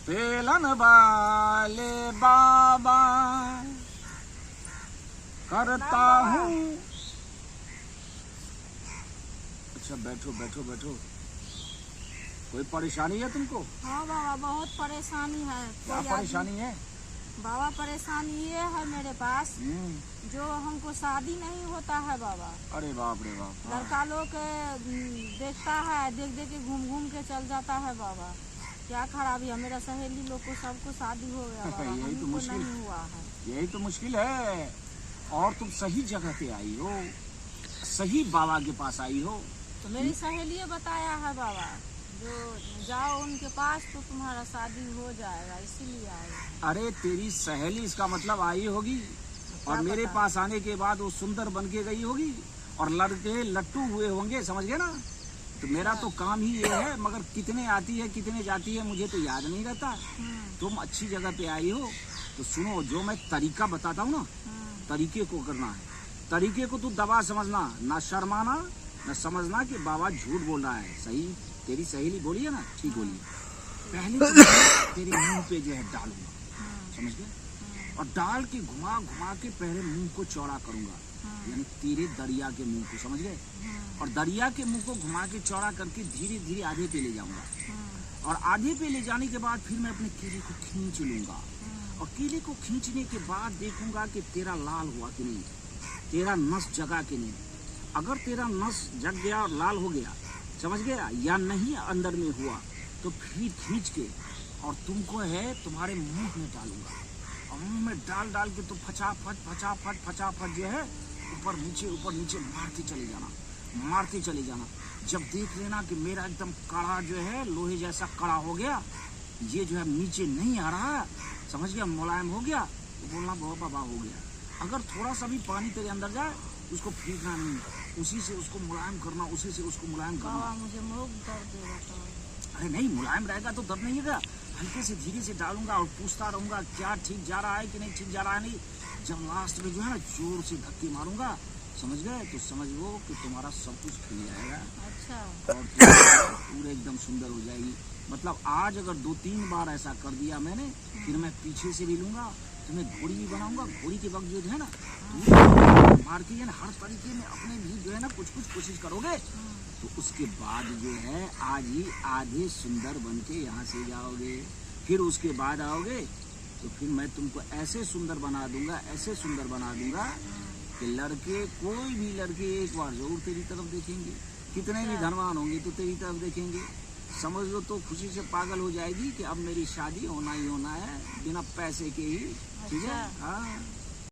पेलन वाले बाबा करता हूँ। अच्छा बैठो बैठो बैठो। कोई परेशानी है तुमको? हाँ बाबा बहुत परेशानी है। क्या परेशानी है? बाबा परेशानी ये है मेरे पास जो हमको शादी नहीं होता है बाबा। अरे बाप रे बाप। लड़का लोग देखता है, देख देख के घूम घूम के चल जाता है बाबा। क्या खराबी है, मेरा सहेली लोग को सबको शादी हो गया बाबा। यही तो मुश्किल नहीं हुआ है। यही तो मुश्किल है। और तुम सही जगह पे आई हो, सही बाबा के पास आई हो। तो मेरी सहेली बताया है बाबा जो जाओ उनके पास तो तुम्हारा शादी हो जाएगा, इसीलिए आई। अरे तेरी सहेली इसका मतलब आई होगी और मेरे पास आने के बाद वो सुंदर बन के गई होगी और लड़के लट्टू हुए होंगे, समझ गए ना। तो मेरा तो काम ही ये है, मगर कितने आती है कितने जाती है मुझे तो याद नहीं रहता। तुम अच्छी जगह पे आई हो तो सुनो, जो मैं तरीका बताता हूँ ना, तरीके को करना है। तरीके को तू दबा समझना, ना शर्माना, ना समझना कि बाबा झूठ बोल रहा है। सही तेरी सहेली बोली है ना, ठीक बोली। पहले तो तेरे मुंह पे जो है डालूंगा, समझ गए, और डाल के घुमा घुमा के पहले मुंह को चौड़ा करूंगा, यानी तेरे दरिया के मुंह को, समझ गए। और दरिया के मुंह को घुमा के चौड़ा करके धीरे धीरे आधे पे ले जाऊंगा, और आधे पे ले जाने के बाद फिर मैं अपने केले को खींच लूंगा, और केले को खींचने के बाद देखूंगा कि तेरा लाल हुआ कि नहीं, तेरा नस जगा कि नहीं। अगर तेरा नस जग गया और लाल हो गया, समझ गया, या नहीं अंदर में हुआ, तो फिर खींच के और तुमको है तुम्हारे मुंह में डालूंगा, और मुंह में डाल डाल के तो फटाफट जो है ऊपर नीचे मारते चले जाना। जब देख लेना कि मेरा एकदम कड़ा जो है लोहे जैसा कड़ा हो गया, ये जो है नीचे नहीं आ रहा, समझ गया, मुलायम हो गया, तो बोलना बहुत बाबा हो गया। अगर थोड़ा सा भी पानी तेरे अंदर जाए उसको फेंकना नहीं, उसी से उसको मुलायम करना, उसी से उसको मुलायम करना। मुझे मुंह दर्द देगा तो। अरे नहीं, मुलायम रहेगा तो दर्द नहीं होगा। हल्के से धीरे से डालूंगा और पूछता रहूंगा क्या ठीक जा रहा है कि नहीं ठीक जा रहा है। नहीं, जब लास्ट में जो है ना जोर से धक्के मारूंगा, समझ गए, तो समझ लो कि तुम्हारा सब कुछ खुल जाएगा। अच्छा। और पूरे एकदम सुंदर हो जाएगी। मतलब आज अगर 2-3 बार ऐसा कर दिया मैंने, फिर मैं पीछे से भी लूंगा, तुम्हें घोड़ी भी बनाऊंगा। घोड़ी के वक्त जो है ना मार के हर तरीके में अपने भी जो है ना कुछ कोशिश करोगे, तो उसके बाद जो है आज ही आधे सुंदर बन के यहाँ से जाओगे। फिर उसके बाद आओगे तो फिर मैं तुमको ऐसे सुंदर बना दूंगा कि लड़के, कोई भी लड़के एक बार जरूर तेरी तरफ देखेंगे। कितने भी धनवान होंगे तो तेरी तरफ देखेंगे, समझ लो। तो खुशी से पागल हो जाएगी कि अब मेरी शादी होना ही होना है, बिना पैसे के ही, ठीक है। हाँ।